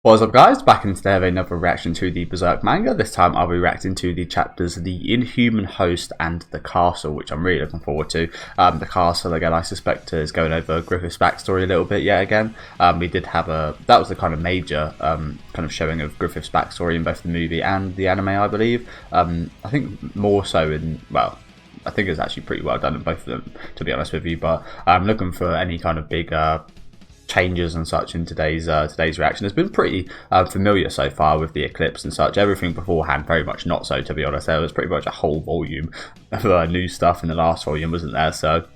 What's up guys, back in today with another reaction to the Berserk manga. This time I'll be reacting to the chapters The Inhuman Host and The Castle, which I'm really looking forward to. The Castle, again, I suspect is going over Griffith's backstory a little bit yet again. We did have that was the kind of major kind of showing of Griffith's backstory in both the movie and the anime, I believe. I think more so in, well, I think it's actually pretty well done in both of them, to be honest with you, but I'm looking for any kind of big changes and such in today's reaction. It's been pretty familiar so far with the eclipse and such. Everything beforehand very much not so, to be honest. There was pretty much a whole volume of new stuff in the last volume, wasn't there? So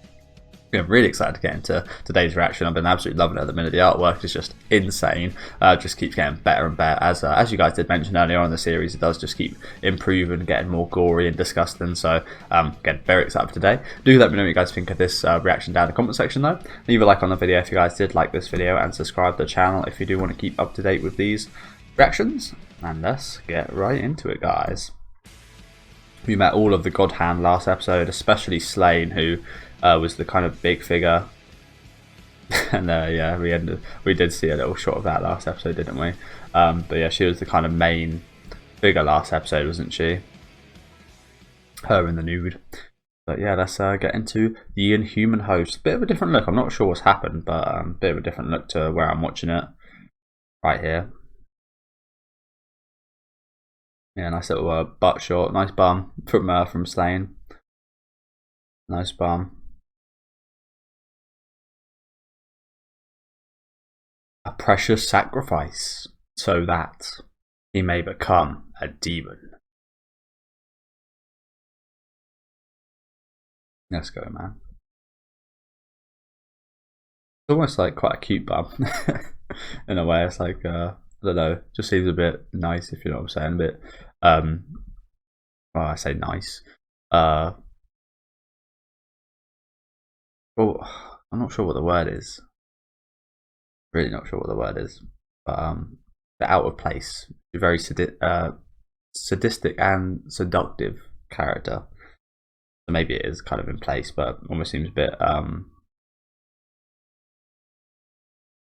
yeah, I'm really excited to get into today's reaction. I've been absolutely loving it at the minute. The artwork is just insane. Just keeps getting better and better. As you guys did mention earlier on in the series, it does just keep improving, getting more gory and disgusting. So again, very excited for today. Do let me know what you guys think of this reaction down in the comment section though. Leave a like on the video if you guys did like this video, and subscribe to the channel if you do want to keep up to date with these reactions. And let's get right into it, guys. We met all of the God Hand last episode, especially Slain, who was the kind of big figure. And yeah, we did see a little shot of that last episode, didn't we? But yeah, she was the kind of main figure last episode, wasn't she? Her in the nude. But yeah, let's get into The Inhuman Host. Bit of a different look. I'm not sure what's happened, but a bit of a different look to where I'm watching it. Right here. Yeah, nice little butt shot. Nice bum from Slain. Nice bum. A precious sacrifice, so that he may become a demon. Let's go, man. It's almost like quite a cute bum. In a way, it's like, I don't know, just seems a bit nice, if you know what I'm saying. A bit, well, I say nice. Well, I'm not sure what the word is. Really not sure what the word is, but the out of place, a very sadistic and seductive character. So maybe it is kind of in place, but almost seems a bit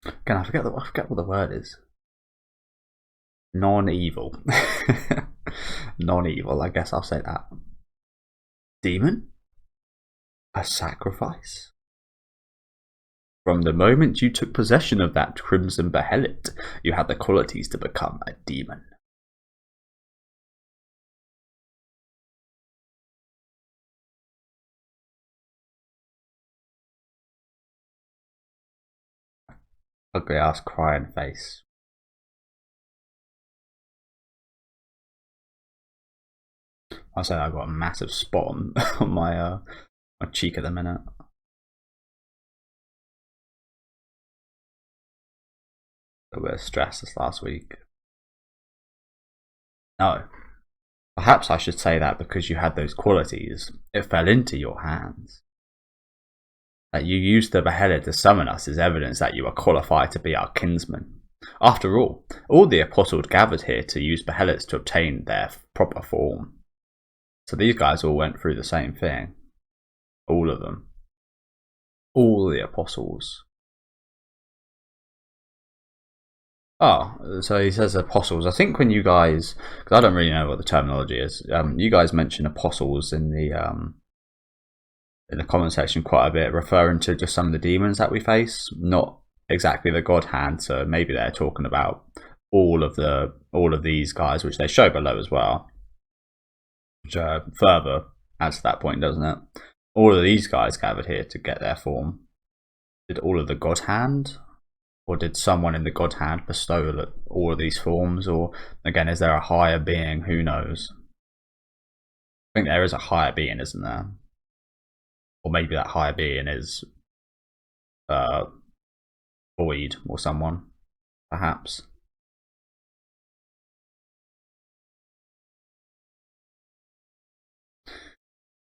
again, I forget what the word is. Non-evil. Non-evil, I guess I'll say that. Demon? A sacrifice? From the moment you took possession of that crimson behelit, you had the qualities to become a demon. Ugly ass crying face. I say I've got a massive spot on my cheek at the minute. A bit of stress this last week. No. Perhaps I should say that because you had those qualities, it fell into your hands. That you used the beheaded to summon us is evidence that you are qualified to be our kinsman. After all the apostles gathered here to use beheadeds to obtain their proper form. So these guys all went through the same thing. All of them. All the apostles. Oh, so he says apostles. I think when you guys, because I don't really know what the terminology is, you guys mention apostles in the comment section quite a bit, referring to just some of the demons that we face, not exactly the God Hand. So maybe they're talking about all of these guys, which they show below as well, which further adds to that point, doesn't it? All of these guys gathered here to get their form. Did all of the God Hand? Or did someone in the God Hand bestow all of these forms? Or again, is there a higher being? Who knows? I think there is a higher being, isn't there? Or maybe that higher being is Void or someone, perhaps.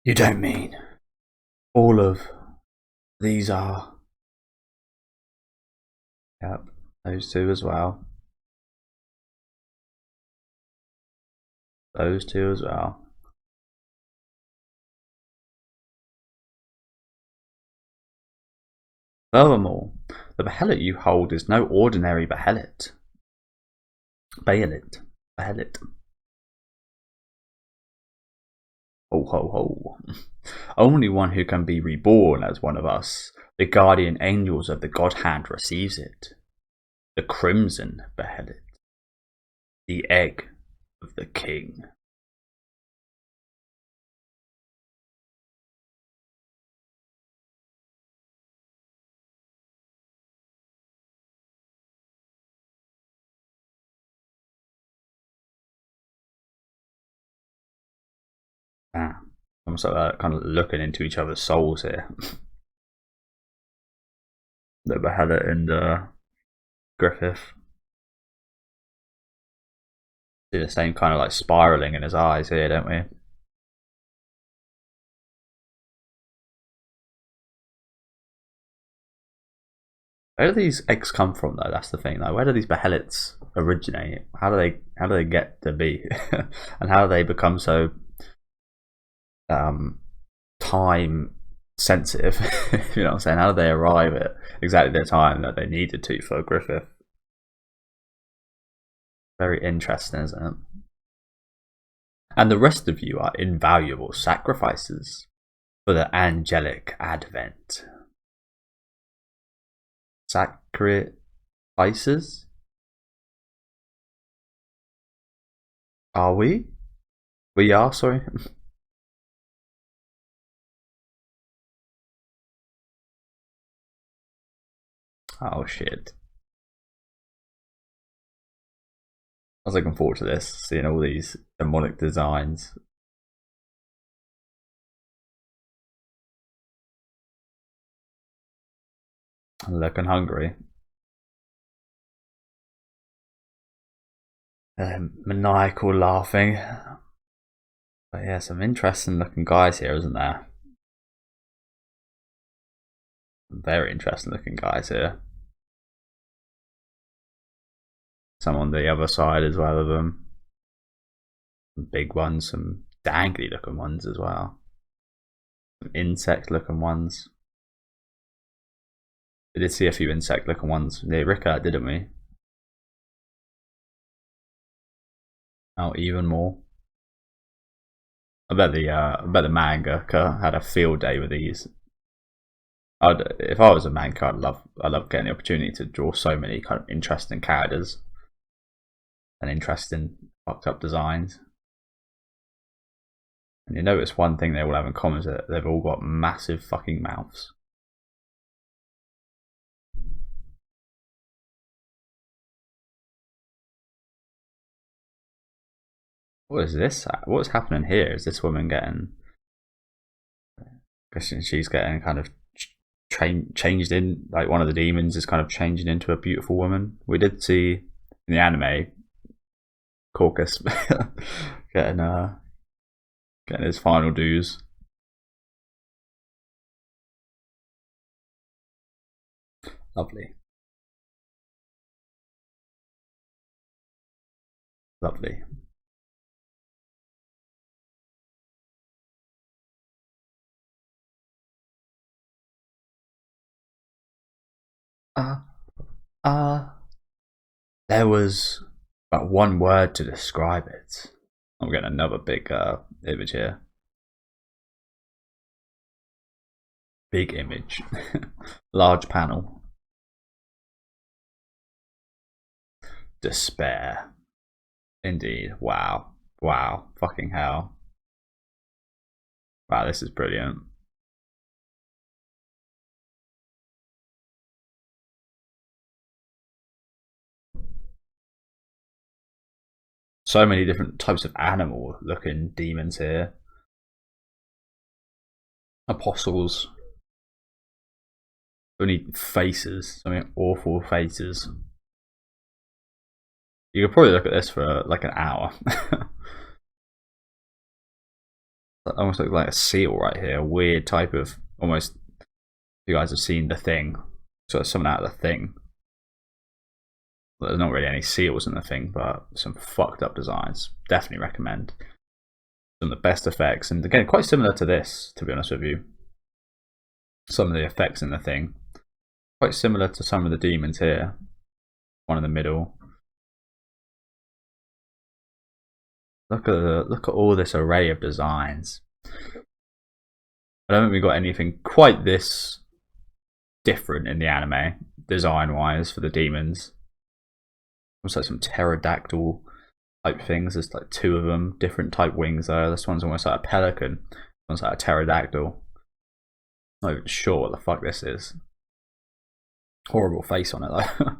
You don't mean all of these are? Yep, those two as well. Those two as well. Furthermore, the behelit you hold is no ordinary behelit. Behelit. Behelit. Ho ho ho. Only one who can be reborn as one of us. The guardian angels of the God Hand receives it. The crimson Behelit. The egg of the king. Ah, almost like that, kind of looking into each other's souls here. The Behelit and Griffith. See the same kind of like spiraling in his eyes here, don't we? Where do these eggs come from, though? That's the thing, though. Where do these Behelits originate? How do they get to be, and how do they become so time sensitive? You know what I'm saying? How do they arrive at exactly the time that they needed to for Griffith? Very interesting, isn't it? And the rest of you are invaluable sacrifices for the angelic advent. Sacrifices? Are we? We are, sorry. Oh shit. I was looking forward to this, seeing all these demonic designs. Looking hungry. Maniacal laughing. But yeah, some interesting looking guys here, isn't there? Very interesting looking guys here. Some on the other side as well of them. Some big ones, some dangly looking ones as well. Some insect looking ones. We did see a few insect looking ones near Rickard, didn't we? Oh, even more. I bet the manga had a field day with these. If I was a manga, I'd love getting the opportunity to draw so many kind of interesting characters and interesting fucked up designs. And you notice one thing they all have in common is that they've all got massive fucking mouths. What is this? What's happening here? Is this woman getting? She's getting kind of changed in, like one of the demons is kind of changing into a beautiful woman. We did see in the anime Caucus getting his final dues. Lovely. Lovely. There was but one word to describe it. I'm getting another big image here. Big image. Large panel. Despair. Indeed. Wow. Wow. Fucking hell. Wow, this is brilliant. So many different types of animal looking demons here. Apostles. Only faces. I mean, awful faces. You could probably look at this for like an hour. That almost looks like a seal right here. A weird type of almost. You guys have seen The Thing. So it's something out of The Thing. There's not really any seals in The Thing, but some fucked up designs. Definitely recommend. Some of the best effects, and again, quite similar to this, to be honest with you. Some of the effects in The Thing. Quite similar to some of the demons here. One in the middle. look at all this array of designs. I don't think we got anything quite this different in the anime, design-wise, for the demons. Also some pterodactyl type things. There's like two of them, different type wings though. This one's almost like a pelican. This one's like a pterodactyl. Not even sure what the fuck this is. Horrible face on it though.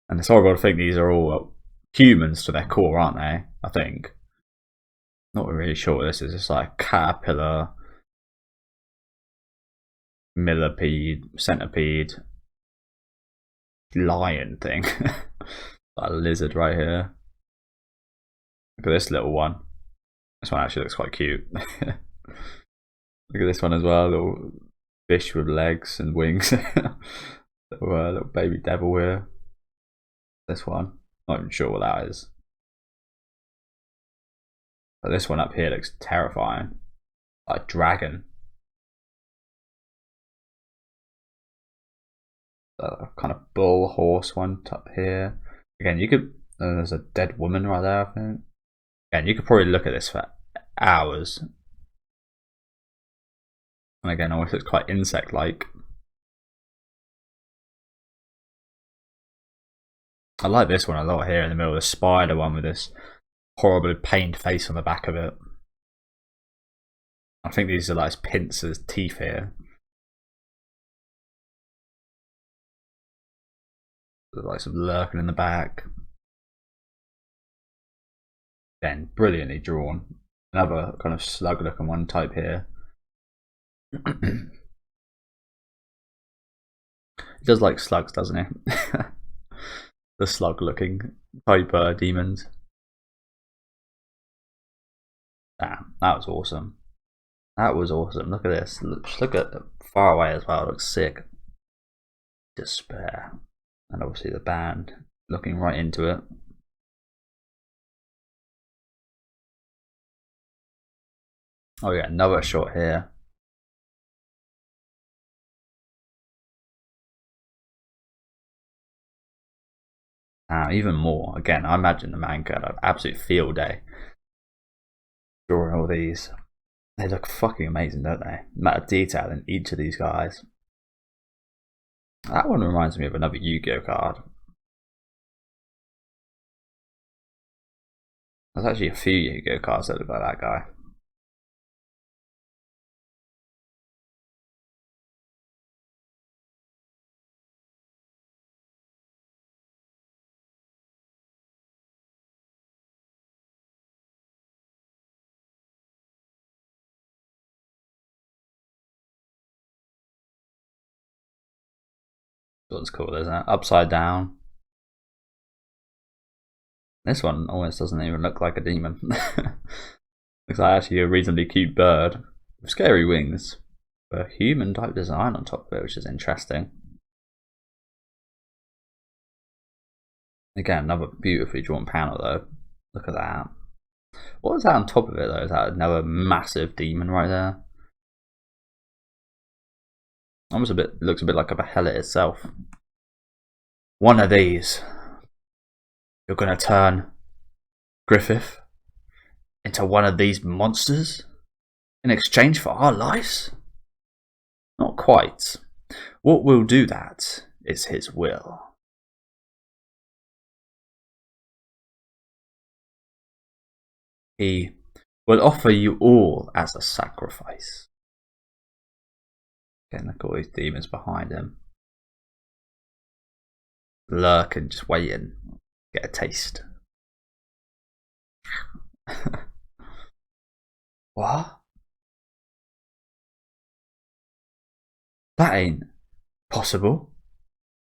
And it's horrible to think these are all humans to their core, aren't they? I think. Not really sure what this is. It's like a caterpillar, millipede, centipede, lion thing. Like a lizard right here. Look at this little one. This one actually looks quite cute. Look at this one as well. Little fish with legs and wings. little baby devil here. This one. Not even sure what that is. But this one up here looks terrifying. Like a dragon. A kind of bull horse one up here. Again, you could. There's a dead woman right there, I think. Again, you could probably look at this for hours. And again, almost looks quite insect-like. I like this one a lot here in the middle, the spider one with this horribly pained face on the back of it. I think these are like pincers' teeth here. There's like some lurking in the back. Again, brilliantly drawn. Another kind of slug looking one type here. He does like slugs, doesn't he? The slug looking type demons. Damn, that was awesome. That was awesome. Look at this. Look at far away as well. It looks sick. Despair. And obviously the band looking right into it. Oh yeah, another shot here. Even more. Again, I imagine the manga had an absolute field day drawing all these. They look fucking amazing, don't they? The amount of detail in each of these guys. That one reminds me of another Yu-Gi-Oh card. There's actually a few Yu-Gi-Oh cards that look like that guy. This one's cool, isn't it? Upside down. This one almost doesn't even look like a demon. Looks like actually a reasonably cute bird with scary wings, but a human type design on top of it, which is interesting. Again, another beautifully drawn panel though. Look at that. What is that on top of it though? Is that another massive demon right there? Almost a bit, looks a bit like a Behelit itself. One of these. You're gonna turn Griffith into one of these monsters in exchange for our lives? Not quite. What will do that is his will. He will offer you all as a sacrifice. Again, look at all these demons behind him. Lurking, just waiting. Get a taste. What? That ain't possible.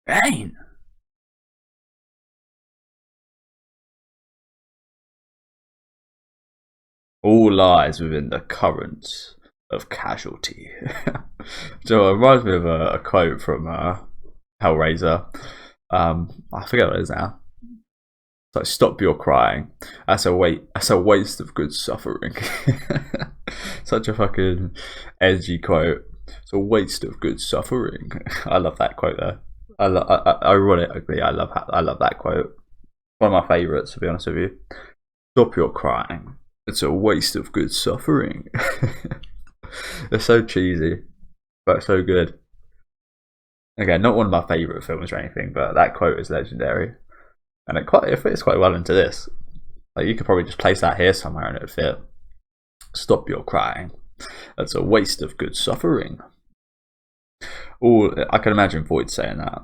It ain't. All lies within the currents of casualty. So it reminds me of a quote from Hellraiser. I forget what it is now. It's like, stop your crying. That's a waste of good suffering. Such a fucking edgy quote. It's a waste of good suffering. I love that quote there. Ironically, I love that quote. One of my favourites, to be honest with you. Stop your crying. It's a waste of good suffering. They're so cheesy, but so good. Again, not one of my favourite films or anything, but that quote is legendary. And it fits quite well into this. Like, you could probably just place that here somewhere and it would fit. Stop your crying. That's a waste of good suffering. I can imagine Voight saying that.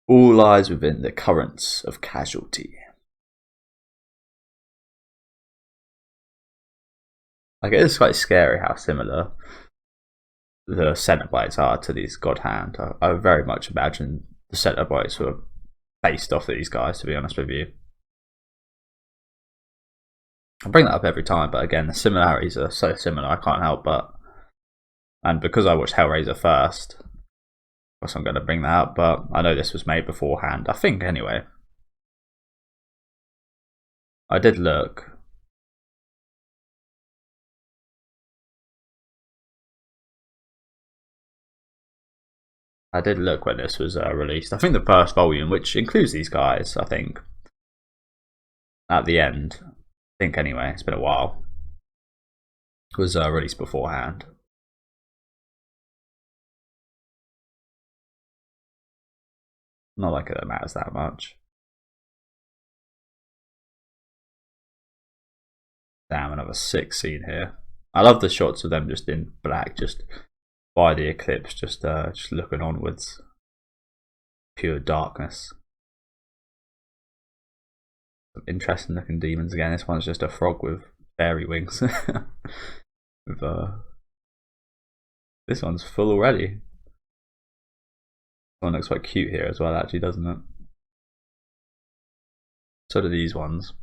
All lies within the currents of casualty. Like, it is quite scary how similar the Cenobites are to these God Hand. I very much imagine the Cenobites were based off of these guys, to be honest with you. I bring that up every time, but again, the similarities are so similar, I can't help but. And because I watched Hellraiser first, of course I'm going to bring that up, but I know this was made beforehand. I think, anyway. I did look. I did look when this was released. I think the first volume, which includes these guys, I think, at the end, I think anyway, it's been a while, was released beforehand. Not like it matters that much. Damn, another sick scene here. I love the shots of them just in black, just by the eclipse, just looking onwards. Pure darkness. Some interesting looking demons again. This one's just a frog with fairy wings. This one's full already. This one looks quite cute here as well, actually, doesn't it? So do these ones.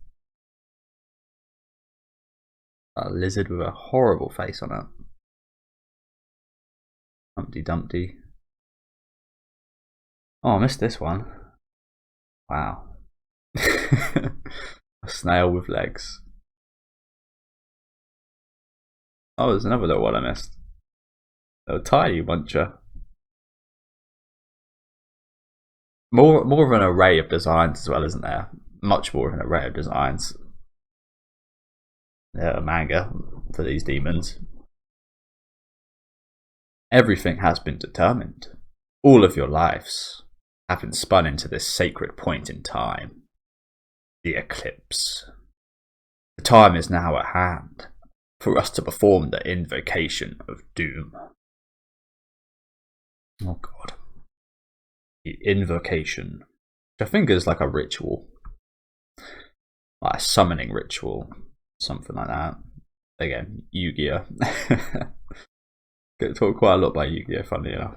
A lizard with a horrible face on it. Humpty Dumpty. Oh, I missed this one. Wow. A snail with legs. Oh, there's another little one I missed. A tiny muncher. More of an array of designs as well, isn't there? Much more of an array of designs. Manga for these demons. Everything has been determined. All of your lives have been spun into this sacred point in time. The eclipse. The time is now at hand for us to perform the invocation of doom. Oh god. The invocation, which I think is like a ritual. Like a summoning ritual. Something like that. Again, Yu-Gi-Oh! Get talked quite a lot about Yu-Gi-Oh! Funnily enough.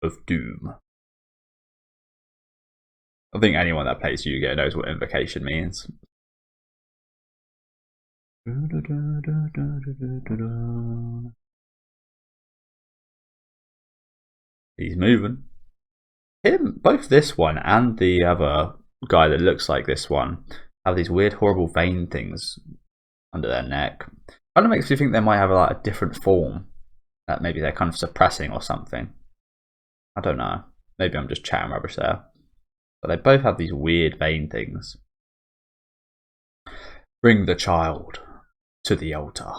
Of doom. I think anyone that plays Yu-Gi-Oh! Knows what invocation means. He's moving. Both this one and the other guy that looks like this one have these weird, horrible vein things under their neck. Kind of makes me think they might have like a different form that maybe they're kind of suppressing or something. I don't know. Maybe I'm just chatting rubbish there. But they both have these weird vein things. Bring the child to the altar.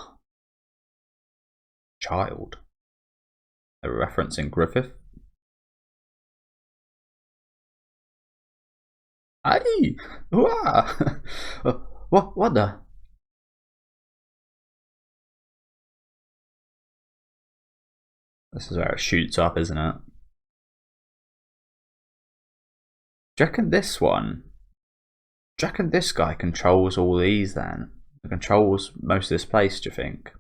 Child. A reference in Griffith. Aye! What the? This is where it shoots up, isn't it? Do you reckon this one? Do you reckon this guy controls all these then? He controls most of this place, do you think?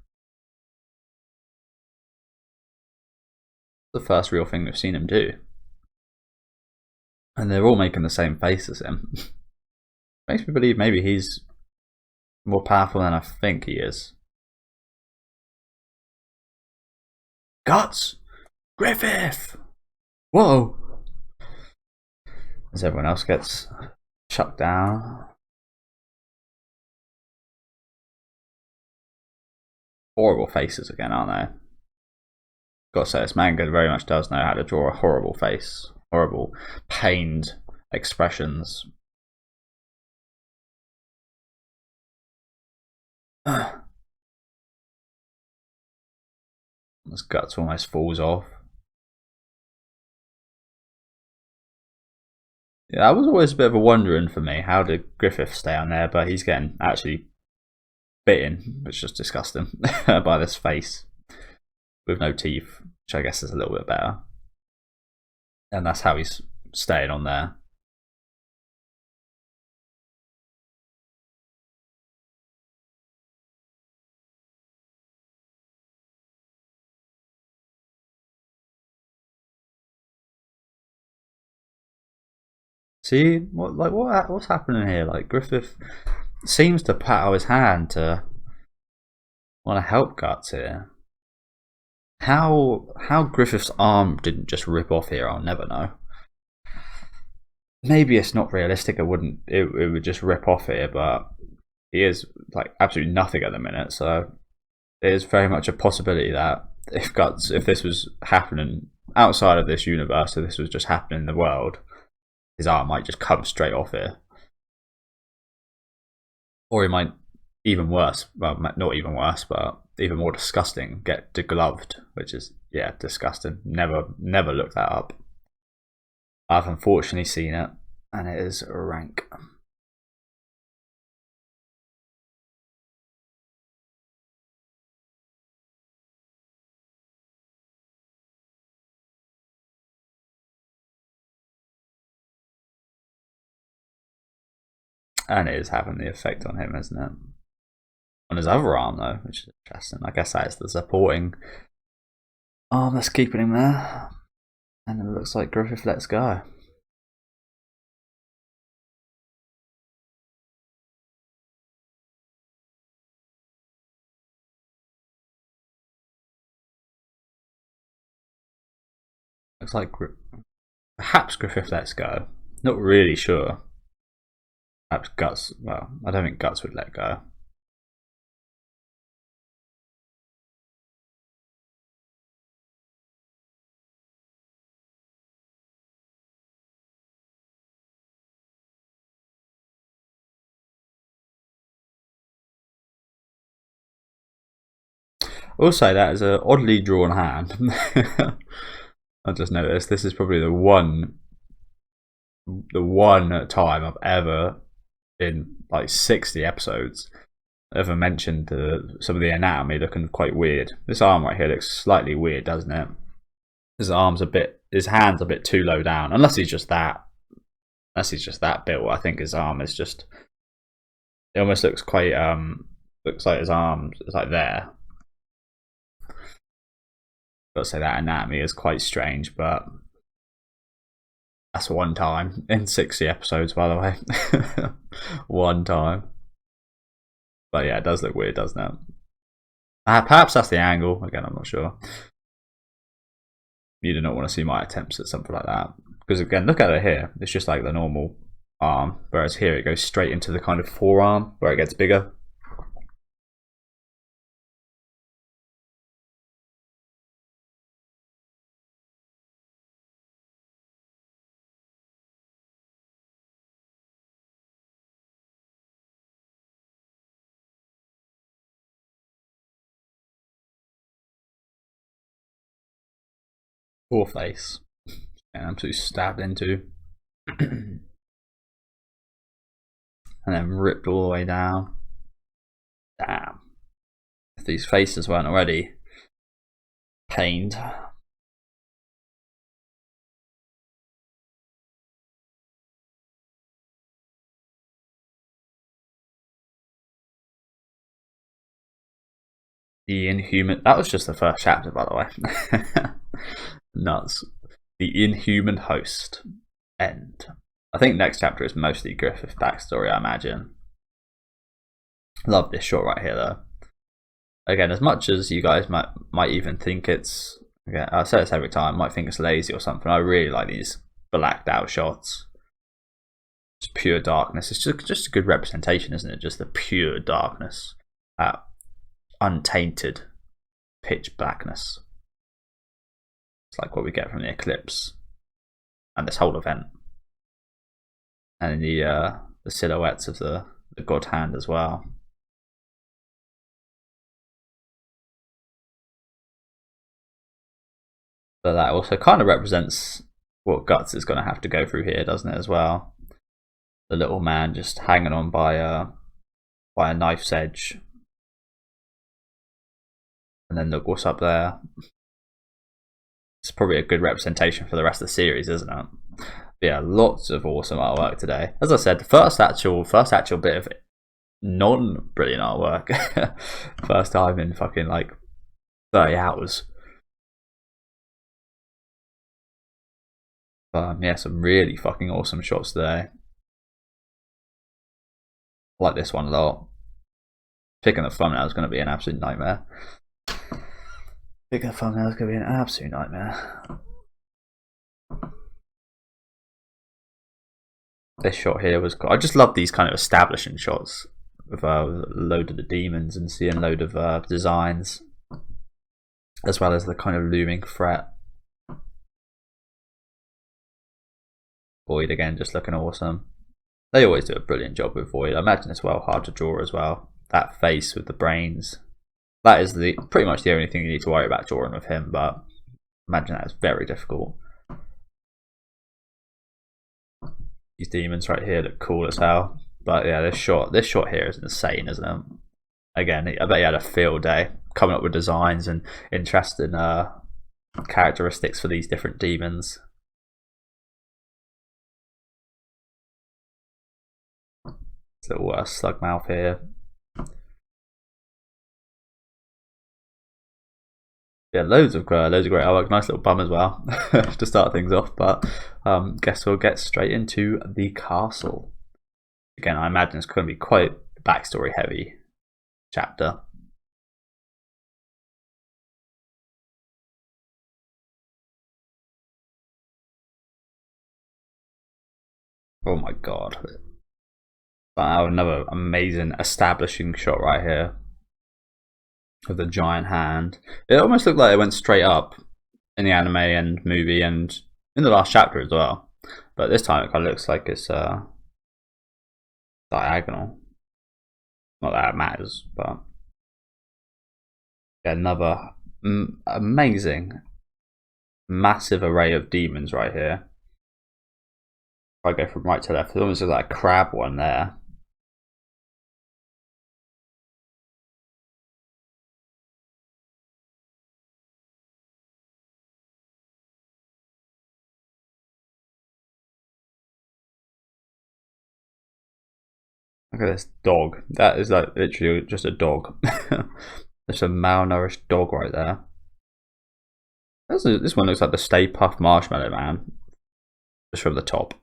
The first real thing we've seen him do. And they're all making the same face as him. Makes me believe maybe he's more powerful than I think he is. Guts! Griffith! Whoa! As everyone else gets chucked down. Horrible faces again, aren't they? Gotta say, this manga very much does know how to draw a horrible face. Horrible, pained expressions. His guts almost falls off. Yeah, that was always a bit of a wondering for me. How did Griffith stay on there? But he's getting actually bitten, which is just disgusting, by this face with no teeth, which I guess is a little bit better. And that's how he's staying on there. See what's happening here? Like Griffith seems to pat out his hand to want to help Guts here. How Griffith's arm didn't just rip off here, I'll never know. Maybe it's not realistic. It would just rip off here, but he is like absolutely nothing at the minute. So it is very much a possibility that if this was happening outside of this universe, if this was just happening in the world, his arm might just come straight off here. Or he might, even worse, well, not even worse, but even more disgusting, get degloved, which is, yeah, disgusting. Never look that up. I've unfortunately seen it, and it is rank. And it is having the effect on him, isn't it? On his other arm, though, which is interesting. I guess that is the supporting arm that's keeping him there. And it looks like Griffith lets go. Looks like perhaps Griffith lets go. Not really sure. Perhaps Guts. Well, I don't think Guts would let go. Also, that is an oddly drawn hand. I just noticed this is probably the one time I've ever, in like 60 episodes, ever mentioned some of the anatomy looking quite weird. This arm right here looks slightly weird, doesn't it? His hand's a bit too low down. Unless he's just that built. I think his arm is just. It almost looks quite looks like his arm is like there. Gotta say that anatomy is quite strange, but that's one time in 60 episodes, by the way. One time. But yeah, it does look weird, doesn't it? Perhaps that's the angle. Again, I'm not sure. You do not want to see my attempts at something like that. Because again, look at it here. It's just like the normal arm. Whereas here it goes straight into the kind of forearm where it gets bigger. Poor face. And absolutely stabbed into. And then ripped all the way down. Damn. If these faces weren't already pained. The Inhuman. That was just the first chapter, by the way. Nuts. The Inhuman Host. End. I think next chapter is mostly Griffith backstory, I imagine. Love this shot right here, though. Again, as much as you guys might even think it's, again, I say this every time, might think it's lazy or something, I really like these blacked out shots. It's pure darkness. It's just a good representation, isn't it? Just the pure darkness. Untainted pitch blackness. It's like what we get from the eclipse and this whole event. And the silhouettes of the god hand as well. But that also kind of represents what Guts is going to have to go through here, doesn't it, as well? The little man just hanging on by a knife's edge. And then look what's up there. It's probably a good representation for the rest of the series, isn't it? But yeah, lots of awesome artwork today. As I said, the first actual bit of non-brilliant artwork. First time in fucking like 30 hours. Yeah, some really fucking awesome shots today. I like this one a lot. Picking the thumbnail is going to be an absolute nightmare. Picking the thumbnail is going to be an absolute nightmare. This shot here was cool. I just love these kind of establishing shots with a load of the demons and seeing a load of designs, as well as the kind of looming threat. Void again, just looking awesome. They always do a brilliant job with Void. I imagine it's well hard to draw as well. That face with the brains. That is pretty much the only thing you need to worry about drawing with him, but imagine that is very difficult. These demons right here look cool as hell. But yeah, this shot here is insane, isn't it? Again, I bet he had a field day coming up with designs and interesting characteristics for these different demons. Little slug mouth here. Yeah, loads of great artwork. Nice little bum as well to start things off. But guess we'll get straight into the castle. Again, I imagine it's going to be quite backstory heavy chapter. Oh my god. Wow, another amazing establishing shot right here of the giant hand. It almost looked like it went straight up in the anime and movie and in the last chapter as well. But this time it kind of looks like it's diagonal. Not that it matters, but yeah, another amazing, massive array of demons right here. If I go from right to left, it almost looks like a crab one there. Look at this dog. That is like literally just a dog. There's a malnourished dog right there. This one looks like the Stay Puft Marshmallow Man, just from the top.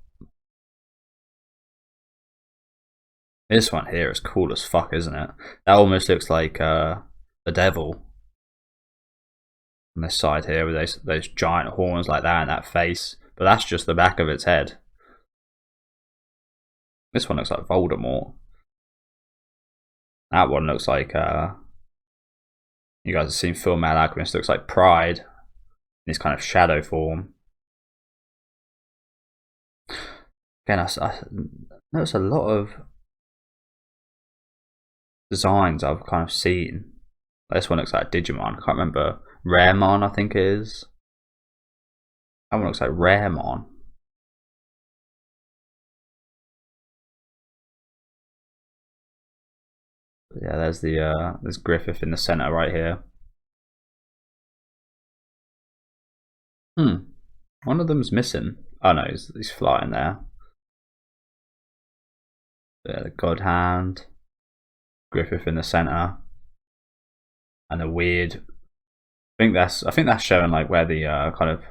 This one here is cool as fuck, isn't it? That almost looks like the devil. On this side here with those giant horns like that and that face, but that's just the back of its head. This one looks like Voldemort. That one looks like you guys have seen Full Metal Alchemist. Looks like Pride in this kind of shadow form. Again, I notice a lot of designs I've kind of seen. This one looks like Digimon. I can't remember. Raremon, I think it is. That one looks like Raremon. Yeah, there's Griffith in the center right here. One of them's missing. Oh no, he's flying there. Yeah, the God Hand. Griffith in the center. And a weird. I think that's showing like where the kind of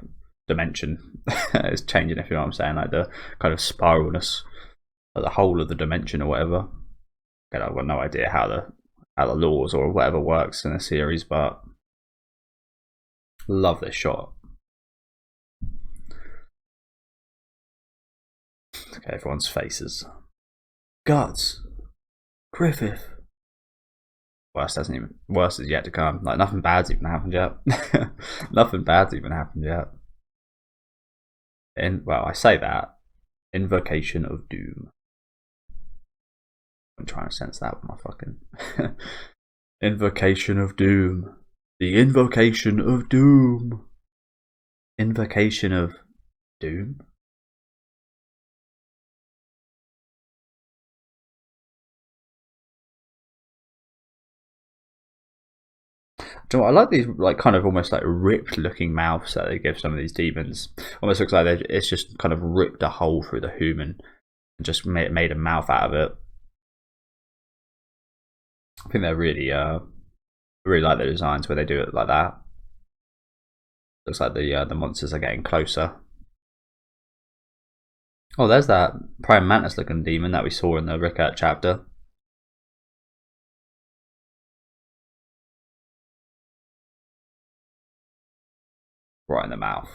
dimension is changing, if you know what I'm saying, like the kind of spiralness, like the whole of the dimension or whatever. Again, I've got no idea how the laws or whatever works in the series, but love this shot. Okay, everyone's faces. Guts, Griffith. Worst is yet to come. Like nothing bad's even happened yet. Nothing bad's even happened yet. Well, I say that. Invocation of Doom. I'm trying to sense that with my fucking Invocation of Doom. The Invocation of Doom. Invocation of Doom? Do you know what? I like these like kind of almost like ripped looking mouths that they give some of these demons. Almost looks like it's just kind of ripped a hole through the human and just made a mouth out of it. I think they're really really like the designs where they do it like that. Looks like the monsters are getting closer. Oh, there's that prime mantis looking demon that we saw in the Rickert chapter. Right in the mouth.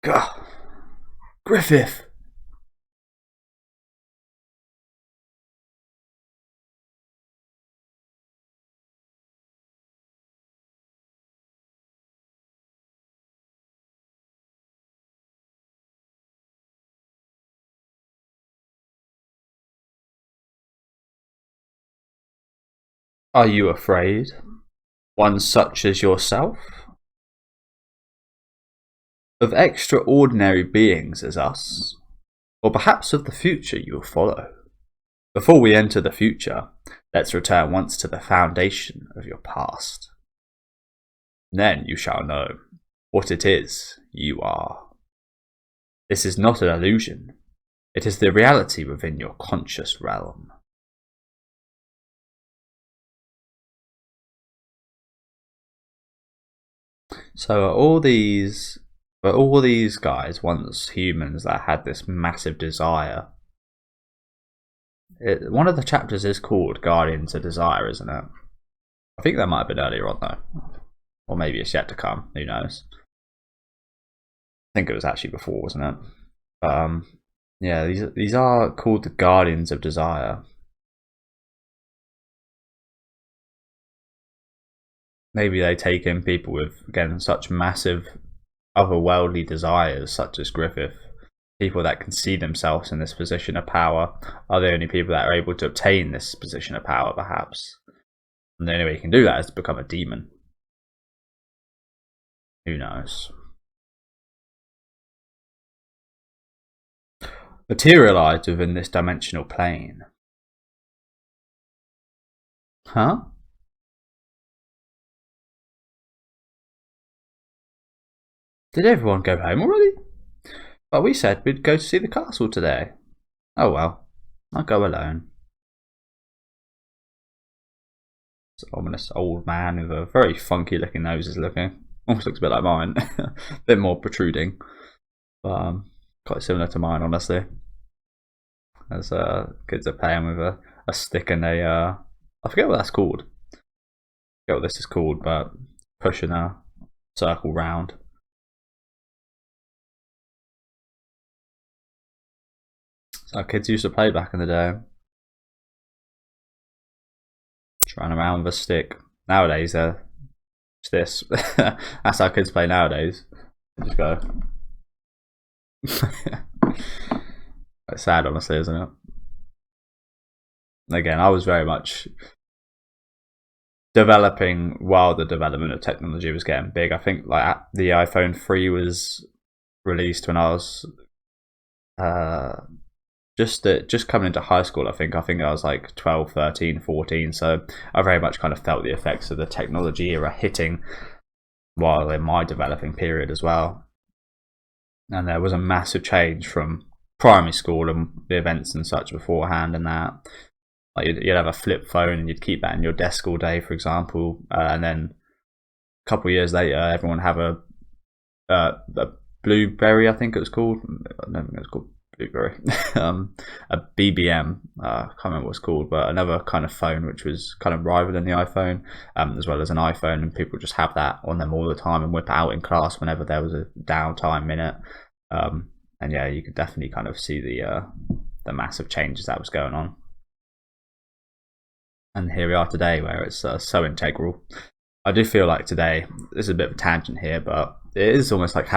Gah! Griffith! Are you afraid? One such as yourself? Of extraordinary beings as us? Or perhaps of the future you will follow? Before we enter the future, let's return once to the foundation of your past. Then you shall know what it is you are. This is not an illusion. It is the reality within your conscious realm. So all these guys, once humans that had this massive desire. One of the chapters is called Guardians of Desire, isn't it? I think that might have been earlier on though. Or maybe it's yet to come, who knows. I think it was actually before, wasn't it? Yeah, these are called the Guardians of Desire. Maybe they take in people with, again, such massive otherworldly desires, such as Griffith. People that can see themselves in this position of power are the only people that are able to obtain this position of power, perhaps. And the only way you can do that is to become a demon. Who knows? Materialized within this dimensional plane. Huh? Did everyone go home already? But we said we'd go to see the castle today. Oh well, I'll go alone. It's an ominous old man with a very funky looking nose is looking. Almost looks a bit like mine. A bit more protruding. But quite similar to mine, honestly. As kids are playing with a stick and I forget what that's called. I forget what this is called, but pushing a circle round. So kids used to play back in the day. Just run around with a stick. Nowadays, it's this. That's how kids play nowadays. Just go. It's sad, honestly, isn't it? Again, I was very much developing while the development of technology was getting big. I think like the iPhone 3 was released when I was just coming into high school. I think I was like 12, 13, 14, so I very much kind of felt the effects of the technology era hitting while in my developing period as well. And there was a massive change from primary school and the events and such beforehand, and that like you'd have a flip phone and you'd keep that in your desk all day, for example, and then a couple of years later everyone have a Blueberry, I think it was called. I don't think it was called Blueberry. A BBM, I can't remember what it's called, but another kind of phone which was kind of rivaling the iPhone, as well as an iPhone, and people just have that on them all the time and whip it out in class whenever there was a downtime minute. And yeah, you could definitely kind of see the massive changes that was going on. And here we are today, where it's so integral. I do feel like today, this is a bit of a tangent here, but it is almost like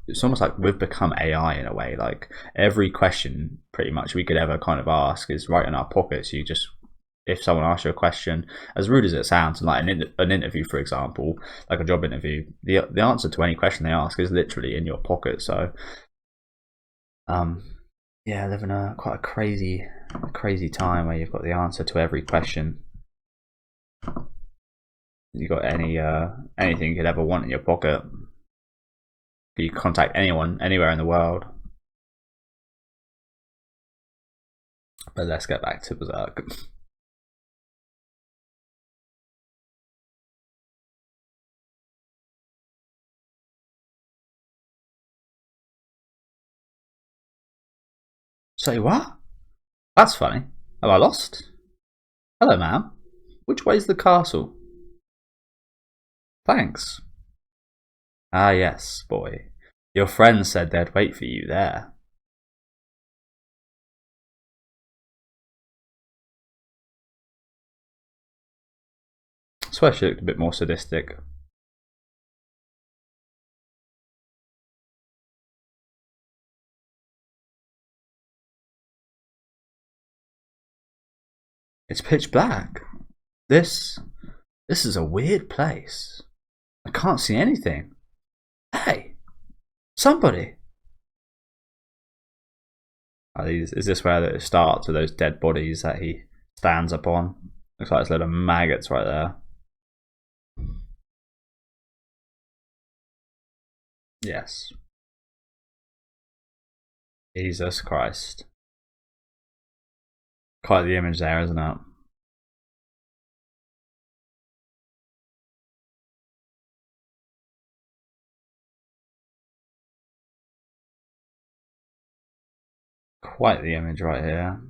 it's almost like we've become AI in a way. Like every question pretty much we could ever kind of ask is right in our pockets. You just if someone asks you a question, as rude as it sounds, like an interview, for example, like a job interview, the answer to any question they ask is literally in your pocket. So, yeah, living quite a crazy time where you've got the answer to every question. You got anything you could ever want in your pocket. You can contact anyone, anywhere in the world. But let's get back to Berserk. Say what? That's funny. Have I lost? Hello, ma'am. Which way's the castle? Thanks. Ah, yes, boy. Your friends said they'd wait for you there. I swear she looked a bit more sadistic. It's pitch black. This is a weird place. I can't see anything. Hey, somebody. Is this where it starts with those dead bodies that he stands upon? Looks like there's a load of maggots right there. Yes. Jesus Christ. Quite the image there, isn't it? Quite the image right here.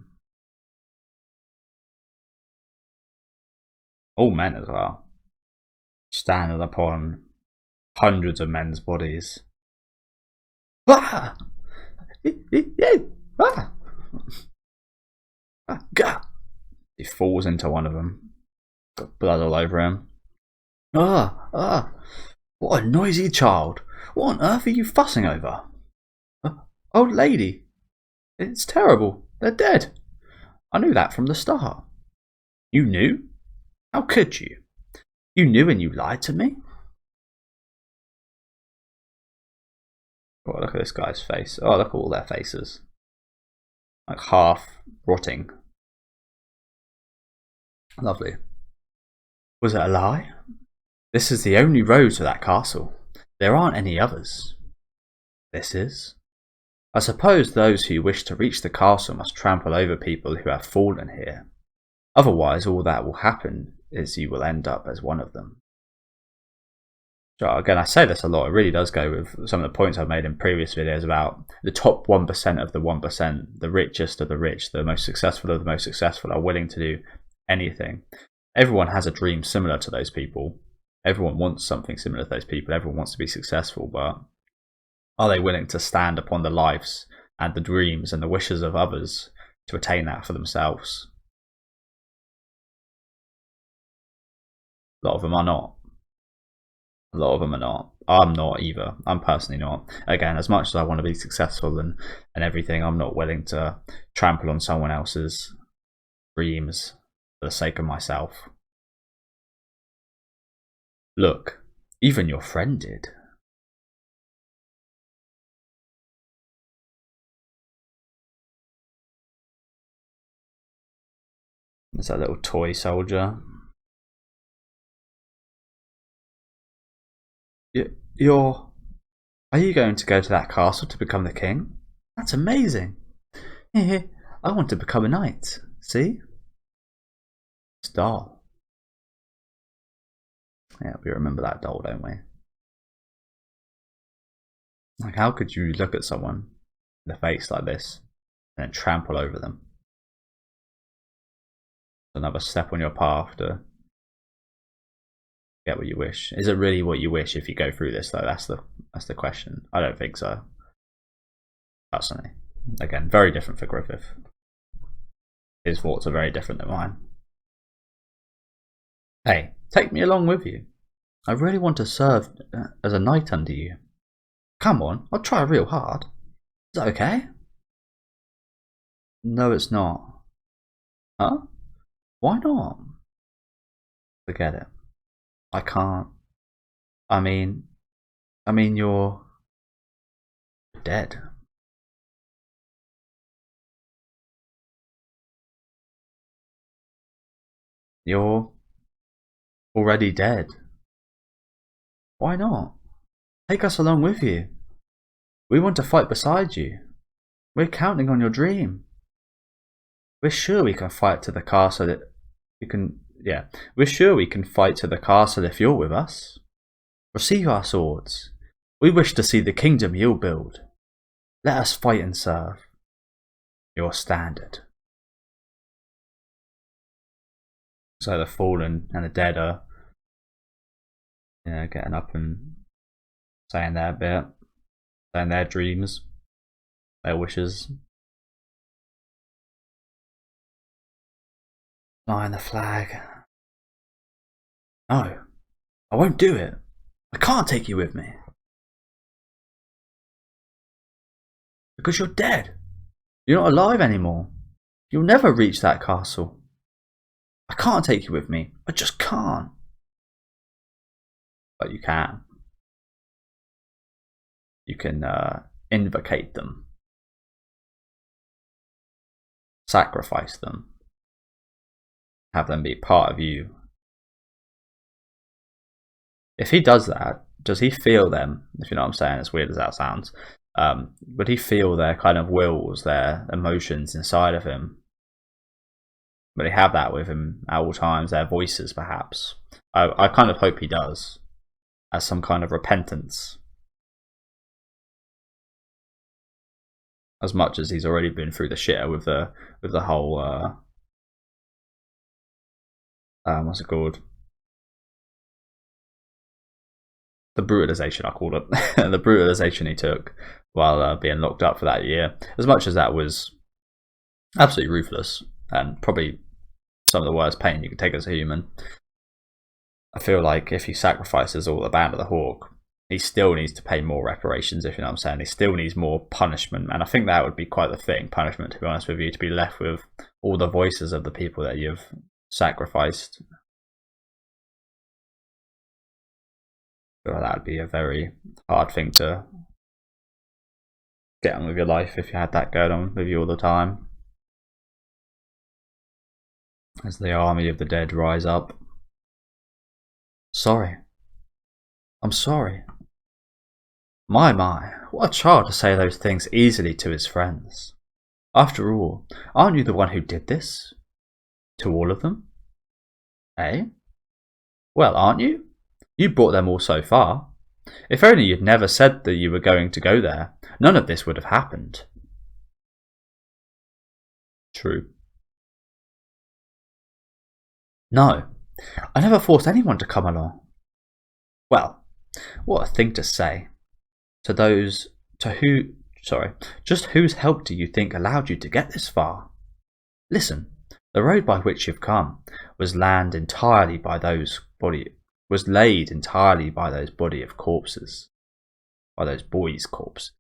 All men as well. Standing upon hundreds of men's bodies. Ah! Ah! He falls into one of them. Got blood all over him. What a noisy child. What on earth are you fussing over? Old lady. It's terrible. They're dead. I knew that from the start. You knew? How could you? You knew and you lied to me? Oh, look at this guy's face. Oh, look at all their faces. Like half rotting. Lovely. Was it a lie? This is the only road to that castle. There aren't any others. This is? I suppose those who wish to reach the castle must trample over people who have fallen here. Otherwise, all that will happen is you will end up as one of them. So again, I say this a lot. It really does go with some of the points I've made in previous videos about the top 1% of the 1%, the richest of the rich, the most successful of the most successful are willing to do anything. Everyone has a dream similar to those people. Everyone wants something similar to those people. Everyone wants to be successful, but are they willing to stand upon the lives and the dreams and the wishes of others to attain that for themselves? A lot of them are not. A lot of them are not. I'm not either. I'm personally not. Again, as much as I want to be successful and everything, I'm not willing to trample on someone else's dreams for the sake of myself. Look, even your friend did. There's that little toy soldier. Are you going to go to that castle to become the king? That's amazing. I want to become a knight. See? It's doll. Yeah, we remember that doll, don't we? Like, how could you look at someone in the face like this and then trample over them? Another step on your path to get what you wish. Is it really what you wish if you go through this, though? That's the question. I don't think so. Personally. Again, very different for Griffith. His thoughts are very different than mine. Hey, take me along with you. I really want to serve as a knight under you. Come on, I'll try real hard. Is that okay? No, it's not. Huh? Why not? Forget it. I can't. I mean, you're dead. You're already dead. Why not? Take us along with you. We want to fight beside you. We're counting on your dream. We're sure we can fight to the castle that we can. Yeah, we're sure we can fight to the castle if you're with us. Receive our swords. We wish to see the kingdom you'll build. Let us fight and serve. Your standard. So the fallen and the dead are, getting up and saying their bit, saying their dreams, their wishes. Flying the flag. No, I won't do it. I can't take you with me. Because you're dead. You're not alive anymore. You'll never reach that castle. I can't take you with me. I just can't. But you can. You can invocate them. Sacrifice them. Have them be part of you. If he does that, does he feel them? If you know what I'm saying, as weird as that sounds. Would he feel their kind of wills, their emotions inside of him? Would he have that with him at all times, their voices perhaps? I kind of hope he does, as some kind of repentance. As much as he's already been through the shitter with the whole what's it called? The brutalization, I called it. The brutalization he took while being locked up for that year. As much as that was absolutely ruthless and probably some of the worst pain you could take as a human, I feel like if he sacrifices all the Band of the Hawk, he still needs to pay more reparations, if you know what I'm saying. He still needs more punishment, and I think that would be quite the fitting punishment, to be honest with you, to be left with all the voices of the people that you've sacrificed. That would be a very hard thing to get on with your life if you had that going on with you all the time. As the army of the dead rise up. Sorry. I'm sorry. My, what a child to say those things easily to his friends. After all, aren't you the one who did this? To all of them? Eh? Well, aren't you? You brought them all so far. If only you'd never said that you were going to go there, none of this would have happened. True. No, I never forced anyone to come along. Well, what a thing to say. Just whose help do you think allowed you to get this far? Listen, the road by which you've come was laid entirely by those body of corpses, by those boys' corpses.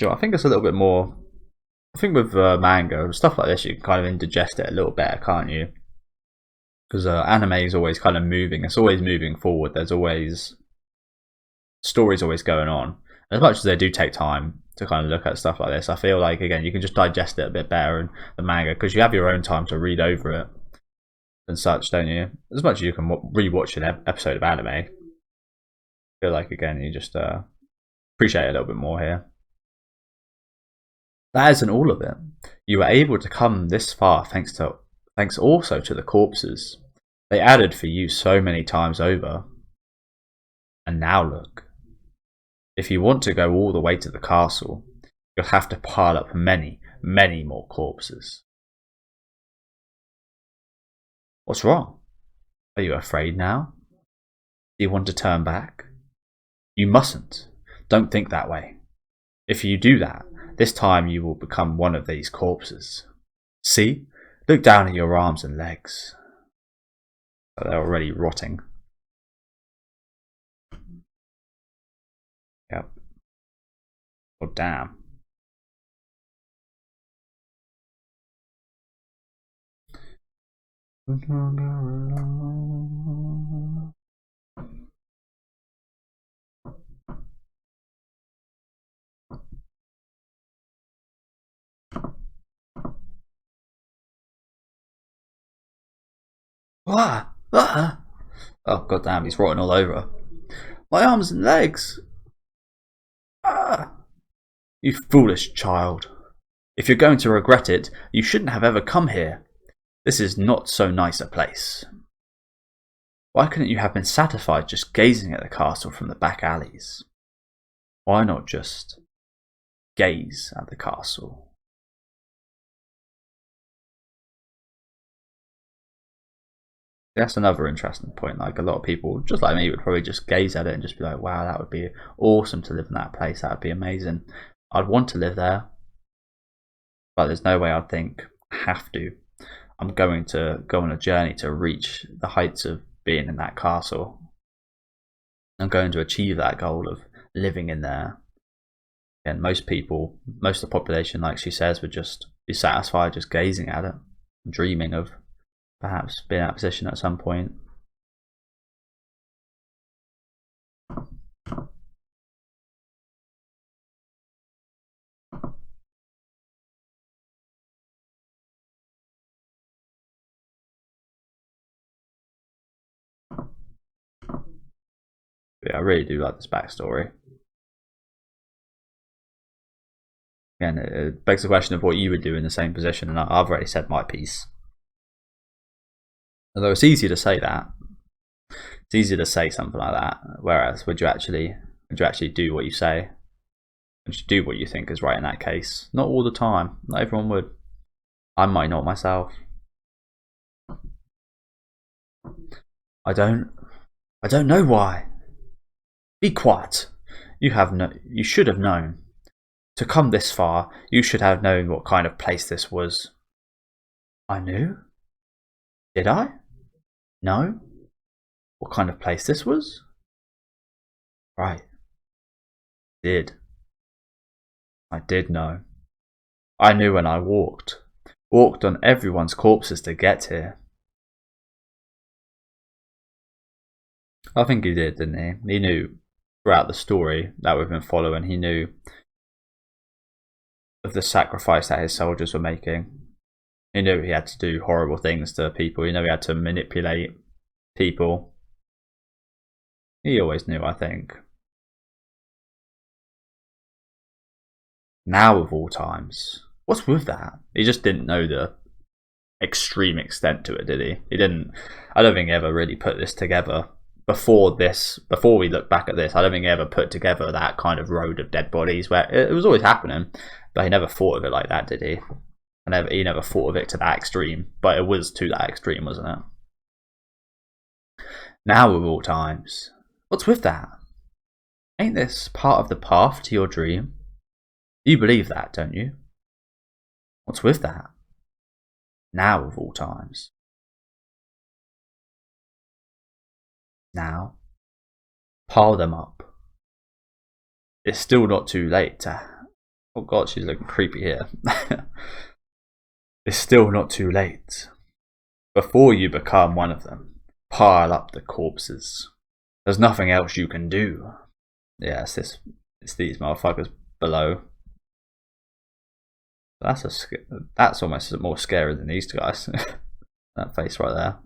I think it's a little bit more. I think with manga stuff like this, you can kind of indigest it a little better, can't you? Because anime is always kind of moving. It's always moving forward. There's always stories always going on. As much as they do take time to kind of look at stuff like this, I feel like again you can just digest it a bit better in the manga because you have your own time to read over it and such, don't you? As much as you can rewatch an episode of anime, I feel like again you just appreciate it a little bit more here. That isn't all of it. You were able to come this far thanks also to the corpses. They added for you so many times over. And now look. If you want to go all the way to the castle, you'll have to pile up many, many more corpses. What's wrong? Are you afraid now? Do you want to turn back? You mustn't. Don't think that way. If you do that, this time you will become one of these corpses. See? Look down at your arms and legs. They're already rotting. Oh, damn. Ah! Ah! Oh, goddamn, he's rotting all over. My arms and legs! Ah! You foolish child. If you're going to regret it, you shouldn't have ever come here. This is not so nice a place. Why couldn't you have been satisfied just gazing at the castle from the back alleys? Why not just gaze at the castle? That's another interesting point. Like, a lot of people, just like me, would probably just gaze at it and just be like, wow, that would be awesome to live in that place. That would be amazing. I'd want to live there. But there's no way I'd think, have to. I'm going to go on a journey to reach the heights of being in that castle. I'm going to achieve that goal of living in there. And most people, most of the population, like she says, would just be satisfied just gazing at it, dreaming of perhaps being in that position at some point. Yeah, I really do like this backstory. And it begs the question of what you would do in the same position, and I've already said my piece. Although it's easy to say that. It's easy to say something like that, whereas would you actually do what you say? Would you do what you think is right in that case? Not all the time. Not everyone would. I might not myself. I don't know why. Be quiet. You should have known. To come this far, you should have known what kind of place this was. I knew? Did I? No? What kind of place this was? Right. I did know. I knew when I walked on everyone's corpses to get here. I think he did, didn't he? He knew throughout the story that we've been following, he knew of the sacrifice that his soldiers were making. He knew he had to do horrible things to people. He knew he had to manipulate people. He always knew, I think. Now of all times. What's with that? He just didn't know the extreme extent to it, did he? He didn't. I don't think he ever really put this together. Before we look back at this, I don't think he ever put together that kind of road of dead bodies where it was always happening, but he never thought of it like that, did he? He never thought of it to that extreme, but it was to that extreme, wasn't it? Now of all times. What's with that? Ain't this part of the path to your dream? You believe that, don't you? What's with that? Now of all times. Now, pile them up. It's still not too late to... Oh god, she's looking creepy here. It's still not too late. Before you become one of them, pile up the corpses. There's nothing else you can do. Yeah, it's these motherfuckers below. That's almost more scary than these guys. That face right there.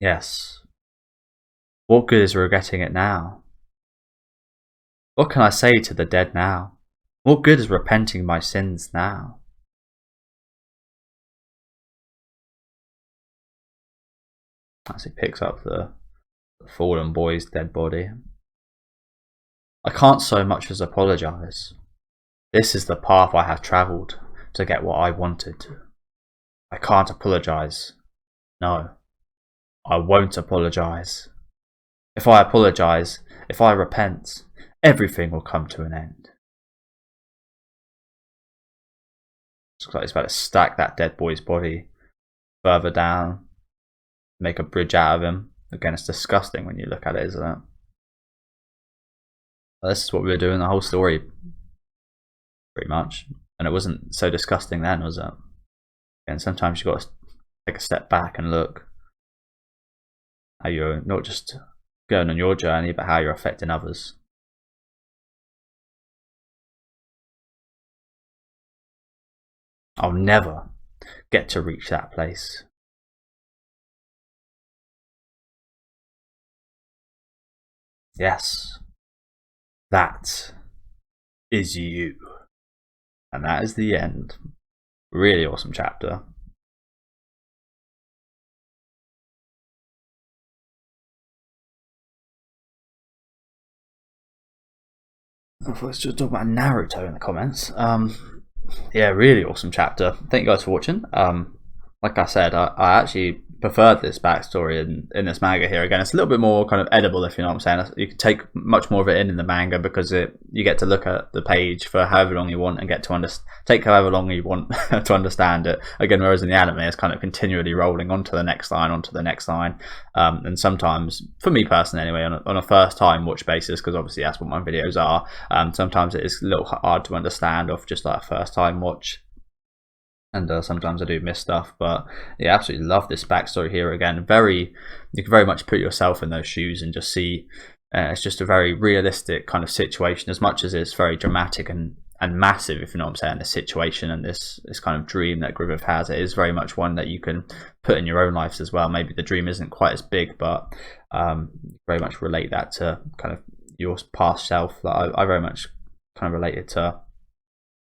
Yes. What good is regretting it now? What can I say to the dead now? What good is repenting my sins now? As he picks up the fallen boy's dead body. I can't so much as apologise. This is the path I have travelled to get what I wanted. I can't apologise. No, I won't apologise. If I apologise, if I repent, everything will come to an end. Looks like he's about to stack that dead boy's body further down, make a bridge out of him. Again, it's disgusting when you look at it, isn't it? Well, this is what we were doing the whole story, pretty much. And it wasn't so disgusting then, was it? And sometimes you've got to take a step back and look how you're not just going on your journey, but how you're affecting others. I'll never get to reach that place. Yes, that is you. And that is the end. Really awesome chapter. I thought I was just talking about Naruto in the comments. Yeah, really awesome chapter. Thank you guys for watching. Like I said, I actually preferred this backstory in this manga here. Again, it's a little bit more kind of edible, if you know what I'm saying. You can take much more of it in the manga because you get to look at the page for however long you want and get to take however long you want to understand it. Again, whereas in the anime, it's kind of continually rolling onto the next line, and sometimes, for me personally anyway, on a first time watch basis, because obviously that's what my videos are, sometimes it is a little hard to understand off just like a first time watch. And sometimes I do miss stuff, but yeah, absolutely love this backstory here. Again, you can very much put yourself in those shoes and just see it's just a very realistic kind of situation, as much as it's very dramatic and massive, if you know what I'm saying. This situation and this kind of dream that Griffith has, it is very much one that you can put in your own lives as well. Maybe the dream isn't quite as big, but very much relate that to kind of your past self. I very much kind of related to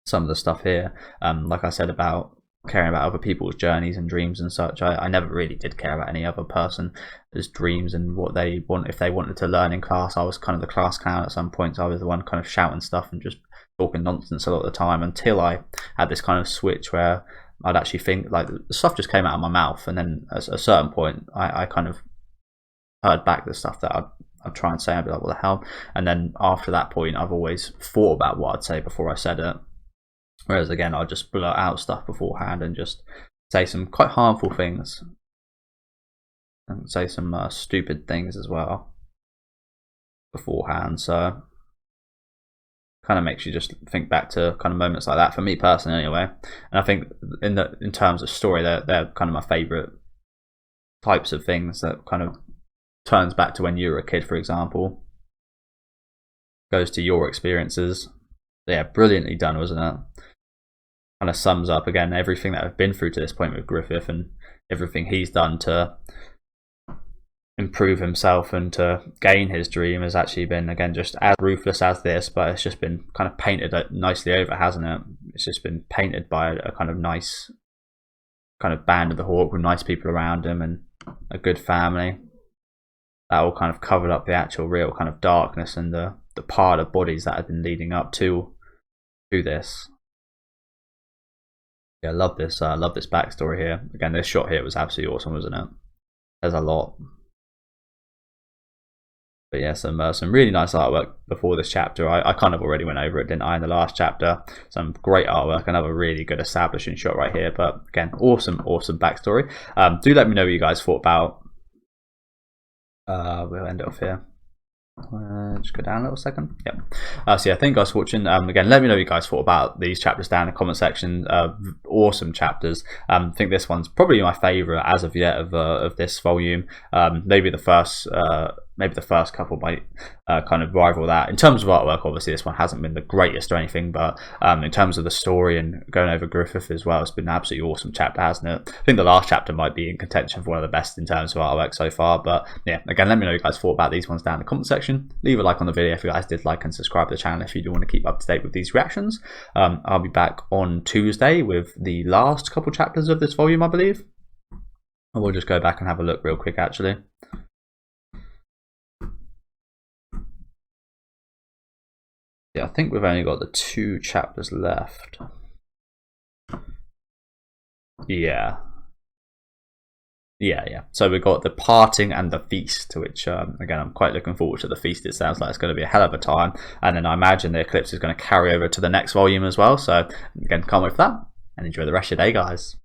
some of the stuff here, like I said, about caring about other people's journeys and dreams and such. I never really did care about any other person's dreams and what they want. If they wanted to learn in class, I was kind of the class clown at some points. I was the one kind of shouting stuff and just talking nonsense a lot of the time, until I had this kind of switch where I'd actually think, like, the stuff just came out of my mouth, and then at a certain point I kind of heard back the stuff that I'd try and say. I'd be like, what the hell? And then after that point, I've always thought about what I'd say before I said it. Whereas again, I'll just blurt out stuff beforehand and just say some quite harmful things, and say some stupid things as well beforehand. So kind of makes you just think back to kind of moments like that, for me personally anyway. And I think in terms of story, they're kind of my favourite types of things that kind of turns back to when you were a kid, for example, goes to your experiences. Yeah, brilliantly done, wasn't it? Kind of sums up again everything that I've been through to this point with Griffith, and everything he's done to improve himself and to gain his dream has actually been, again, just as ruthless as this, but it's just been kind of painted nicely over, hasn't it? It's just been painted by a kind of nice kind of band of the Hawk with nice people around him and a good family. That all kind of covered up the actual real kind of darkness and the pile of bodies that had been leading up to this. Yeah, I love this backstory here. Again, this shot here was absolutely awesome, wasn't it? There's a lot. But yeah, some really nice artwork before this chapter. I kind of already went over it, didn't I, in the last chapter? Some great artwork, another really good establishing shot right here. But again, awesome backstory. Do let me know what you guys thought about. We'll end it off here. Just go down a little second. Yep. So yeah, thank you guys for watching. Again, let me know what you guys thought about these chapters down in the comment section. Awesome chapters. I think this one's probably my favourite as of yet of this volume. Maybe the first couple might kind of rival that. In terms of artwork, obviously this one hasn't been the greatest or anything, but in terms of the story and going over Griffith as well, it's been an absolutely awesome chapter, hasn't it? I think the last chapter might be in contention for one of the best in terms of artwork so far. But yeah, again, let me know what you guys thought about these ones down in the comment section. Leave a like on the video if you guys did like, and subscribe to the channel if you do want to keep up to date with these reactions. I'll be back on Tuesday with the last couple chapters of this volume, I believe. I will just go back and have a look real quick, actually. Yeah, I think we've only got the 2 chapters left. Yeah. So we've got the parting and the feast, which again, I'm quite looking forward to the feast. It sounds like it's going to be a hell of a time, and then I imagine the eclipse is going to carry over to the next volume as well. So again, can't wait for that. and enjoy the rest of your day, guys.